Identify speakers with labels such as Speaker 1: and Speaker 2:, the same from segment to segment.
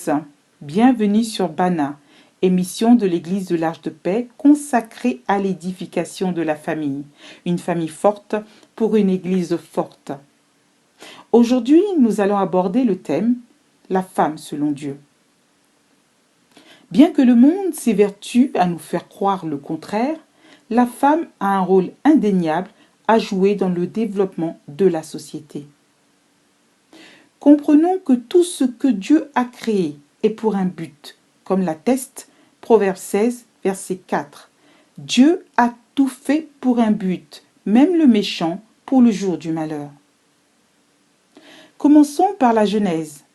Speaker 1: tous, bienvenue sur Bana, émission de l'Église de l'Arche de Paix consacrée à l'édification de la famille. Une famille forte pour une Église forte. Aujourd'hui, nous allons aborder le thème « La femme selon Dieu ». Bien que le monde s'évertue à nous faire croire le contraire, la femme a un rôle indéniable à jouer dans le développement de la société. Comprenons que tout ce que Dieu a créé est pour un but, comme l'atteste Proverbe 16, verset 4. Dieu a tout fait pour un but, même le méchant pour le jour du malheur. Commençons par la Genèse.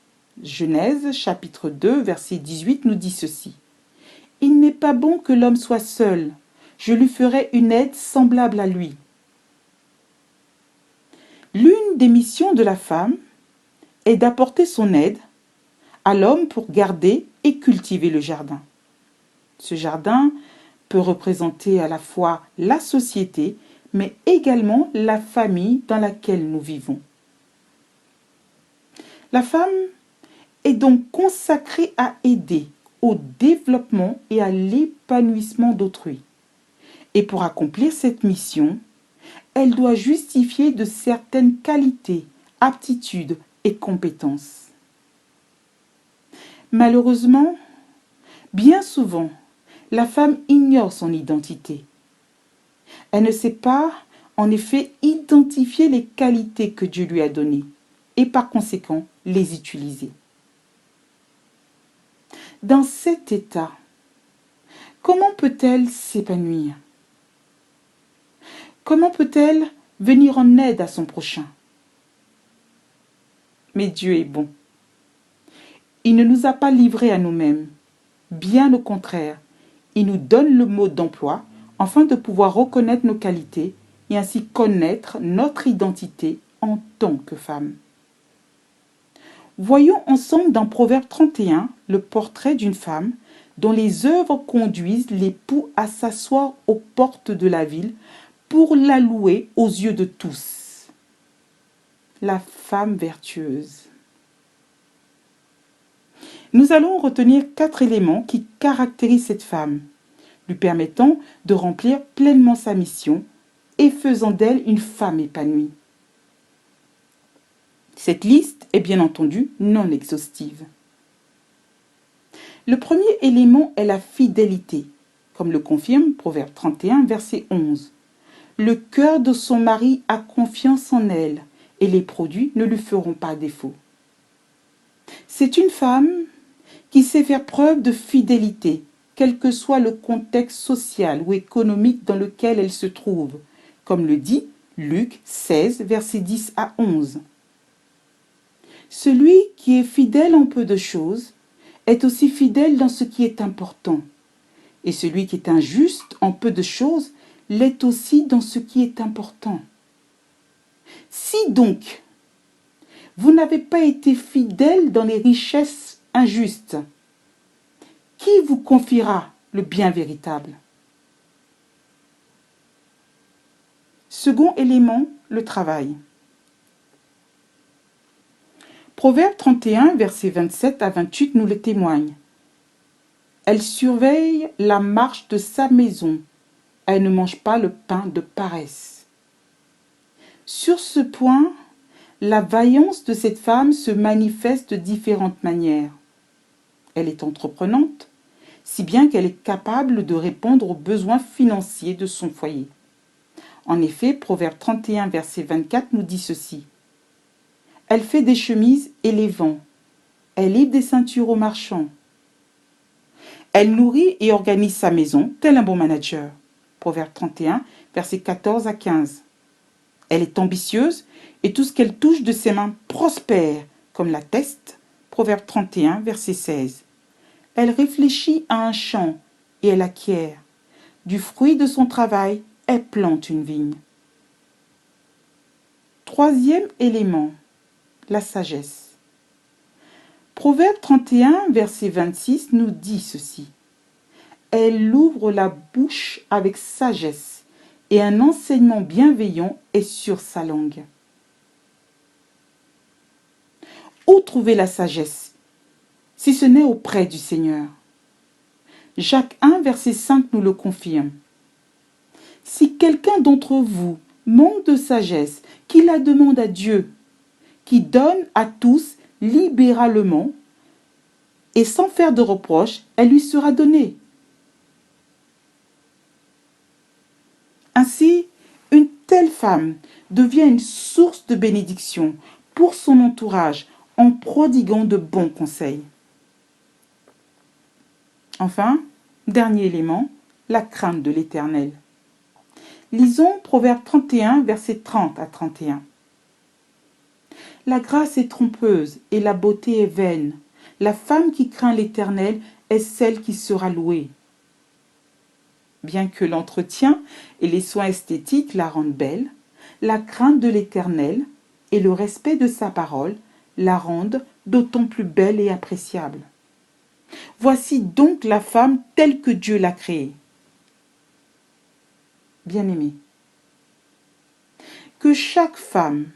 Speaker 1: Genèse, chapitre 2, verset 18 nous dit ceci. « Il n'est pas bon que l'homme soit seul, je lui ferai une aide semblable à lui. » L'une des missions de la femme est d'apporter son aide à l'homme pour garder et cultiver le jardin. Ce jardin peut représenter à la fois la société, mais également la famille dans laquelle nous vivons. La femme est donc consacrée à aider au développement et à l'épanouissement d'autrui. Et pour accomplir cette mission, elle doit justifier de certaines qualités, aptitudes et compétences. Malheureusement, bien souvent, la femme ignore son identité. Elle ne sait pas, en effet, identifier les qualités que Dieu lui a données et par conséquent les utiliser. Dans cet état, comment peut-elle s'épanouir? Comment peut-elle venir en aide à son prochain? Mais Dieu est bon. Il ne nous a pas livrés à nous-mêmes. Bien au contraire, il nous donne le mode d'emploi afin de pouvoir reconnaître nos qualités et ainsi connaître notre identité en tant que femme. Voyons ensemble dans Proverbe 31 le portrait d'une femme dont les œuvres conduisent l'époux à s'asseoir aux portes de la ville pour la louer aux yeux de tous. La femme vertueuse. Nous allons retenir 4 éléments qui caractérisent cette femme, lui permettant de remplir pleinement sa mission et faisant d'elle une femme épanouie. Cette liste est bien entendu non exhaustive. Le premier élément est la fidélité, comme le confirme Proverbe 31, verset 11. Le cœur de son mari a confiance en elle et les produits ne lui feront pas défaut. C'est une femme qui sait faire preuve de fidélité, quel que soit le contexte social ou économique dans lequel elle se trouve, comme le dit Luc 16, versets 10 à 11. Celui qui est fidèle en peu de choses est aussi fidèle dans ce qui est important, et celui qui est injuste en peu de choses l'est aussi dans ce qui est important. Si donc, vous n'avez pas été fidèle dans les richesses injustes, qui vous confiera le bien véritable? Second élément, le travail. Proverbe 31, versets 27 à 28 nous le témoigne. Elle surveille la marche de sa maison. Elle ne mange pas le pain de paresse. Sur ce point, la vaillance de cette femme se manifeste de différentes manières. Elle est entreprenante, si bien qu'elle est capable de répondre aux besoins financiers de son foyer. En effet, Proverbe 31, verset 24 nous dit ceci. Elle fait des chemises et les vend. Elle livre des ceintures aux marchands. Elle nourrit et organise sa maison, tel un bon manager. Proverbe 31, versets 14 à 15. Elle est ambitieuse et tout ce qu'elle touche de ses mains prospère, comme l'atteste Proverbe 31, verset 16. Elle réfléchit à un champ et elle acquiert. Du fruit de son travail, elle plante une vigne. Troisième élément, la sagesse. Proverbe 31, verset 26 nous dit ceci. Elle ouvre la bouche avec sagesse et un enseignement bienveillant est sur sa langue. Où trouver la sagesse? si ce n'est auprès du Seigneur. Jacques 1, verset 5 nous le confirme. Si quelqu'un d'entre vous manque de sagesse, qu'il la demande à Dieu, qui donne à tous libéralement et sans faire de reproche, elle lui sera donnée. Ainsi, une telle femme devient une source de bénédiction pour son entourage en prodiguant de bons conseils. Enfin, dernier élément, la crainte de l'Éternel. Lisons Proverbe 31, versets 30 à 31. La grâce est trompeuse et la beauté est vaine. La femme qui craint l'Éternel est celle qui sera louée. Bien que l'entretien et les soins esthétiques la rendent belle, la crainte de l'Éternel et le respect de sa parole la rendent d'autant plus belle et appréciable. Voici donc la femme telle que Dieu l'a créée. Bien-aimée, que chaque femme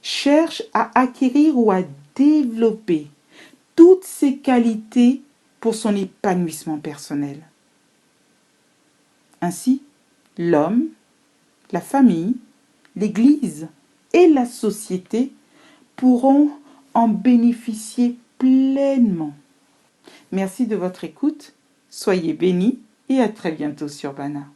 Speaker 1: cherche à acquérir ou à développer toutes ces qualités pour son épanouissement personnel. Ainsi, l'homme, la famille, l'Église et la société pourront en bénéficier pleinement. Merci de votre écoute, soyez bénis et à très bientôt sur Bana.